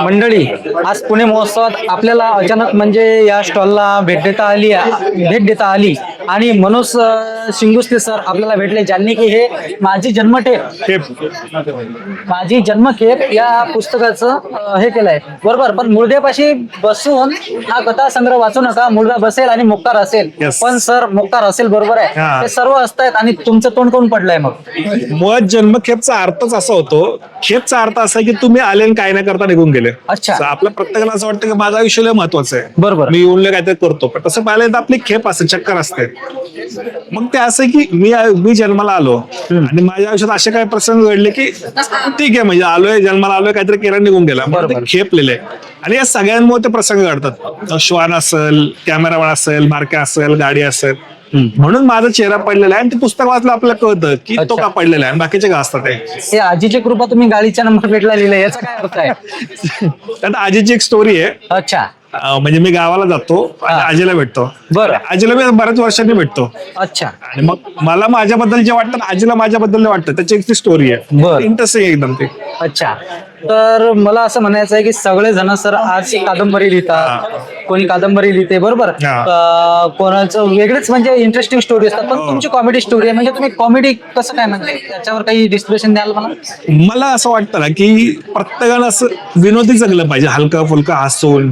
मंडळी, आज पुणे महोत्सवात आपल्याला अचानक म्हणजे या स्टॉलला भेट देता आली आणि मनोज शिंगुस्ते सर आपल्याला भेटले, ज्यांनी की हे माझी जन्मखेप या पुस्तकाचं हे केलंय, बरोबर. पण मुळद्यापाशी बसून हा कथा संग्रह वाचू नका, मुलगा बसेल आणि मुक्तार असेल. पण सर मुक्तार असेल, बरोबर आहे, ते सर्व असतायत. आणि तुमचं तोंड कोण पडलंय मग? मुळात जन्मखेपचा अर्थच असा होतो, खेपचा अर्थ असा की तुम्ही आले आणि काय न करता निघून गेले. अच्छा. आपल्या प्रत्येकाला असं वाटतं की माझं आयुष्य लय महत्वाचं आहे, बरोबर. मी येऊन काहीतरी करतो, पण तसं पाहिलं तर आपली खेप असते, चक्कर असते. मग ते असं की मी जन्माला आलो आणि माझ्या आयुष्यात असे काही प्रसंग घडले की ठीक आहे, म्हणजे आलोय, जन्माला आलोय, काहीतरी केलं, निघून गेला, ते खेपलेले. आणि या सगळ्यांमुळे ते प्रसंग घडतात. श्वान असेल, कॅमेरामॅन असेल, मार्के असेल, गाडी असेल. म्हणून माझा चेहरा पडलेला आहे आणि ते पुस्तक वाचलं आपल्याला कळतं की तो का पडलेला आहे आणि बाकीचे का असतात. हे आजीची कृपा, तुम्ही गाडीच्या नंबर प्लेटला लिहिलंय, याचा काय अर्थ आहे? त्यात आजीची एक स्टोरी आहे. अच्छा. म्हणजे मी गावाला जातो आणि आजीला भेटतो. बरं. आजीला मी बऱ्याच वर्षांनी भेटतो. अच्छा. आणि मग मला माझ्याबद्दल जे वाटतं, आजीला माझ्याबद्दल वाटतं, त्याची एक ती स्टोरी आहे, इंटरेस्टिंग एकदम ते. अच्छा. तर मला असं म्हणायचं आहे की सगळे जण सर आज कादंबरी लिहितात, कोणी कादंबरी लिहिते, बरोबर, कोणाचं वेगळेच म्हणजे इंटरेस्टिंग स्टोरी असतात, पण तुमची कॉमेडी स्टोरी आहे. म्हणजे तुम्ही कॉमेडी कसं काय, म्हणजे त्याच्यावर काही डिस्क्रिप्शन द्याल मला? मला असं वाटतं ना की प्रत्येकाला असं विनोदी जगलं पाहिजे, हलका फुलका हसून.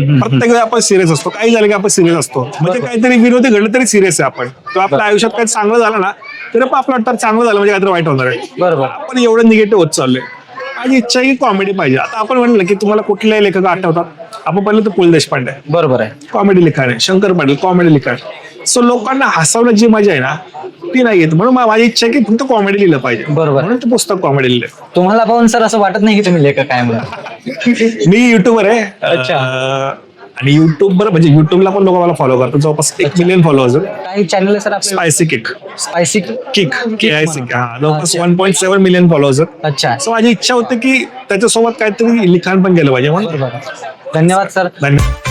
प्रत्येक वेळी आपण सिरियस असतो, काही झालं की आपण सिरियस असतो, म्हणजे काहीतरी विनोदी घडलं तरी सिरियस आहे आपण. तर आपल्या आयुष्यात काही चांगलं झालं ना तरी आपलं वाटतं चांगलं झालं म्हणजे काहीतरी वाईट होणार आहे. बरोबर. आपण एवढं निगेटिव्ह होत चाललोय. माझी इच्छा आहे की कॉमेडी पाहिजे. आता आपण म्हणलं की तुम्हाला कुठल्याही लेखक आठवतात, आपण पहिलं तर पु ल देशपांडे, बरोबर आहे, कॉमेडी लिखाण आहे. शंकर पाटील, कॉमेडी लिखाण. सो लोकांना हसवण्याची जी मजा आहे ना ती नाही येत, म्हणून माझी इच्छा आहे की फक्त कॉमेडी लिहिलं पाहिजे. बरोबर. म्हणून ते पुस्तक कॉमेडी लिहिलं. तुम्हाला पाहून सर असं वाटत नाही की तुम्ही लेखक आहे म्हणून? मी युट्यूबर आहे. अच्छा. आणि युट्यूबवर म्हणजे युट्यूबला पण लोक मला फॉलो करतात, जवळपास 1 मिलियन फॉलोअर्स. काही चॅनल आहे सर आपले? Spicy kick, spicy kick, KIC, जवळपास 1.7 मिलियन फॉलोअर्स. अच्छा. सो माझी इच्छा होती की त्याच्यासोबत काहीतरी लिखाण पण केलं पाहिजे म्हणून. धन्यवाद सर. धन्यवाद.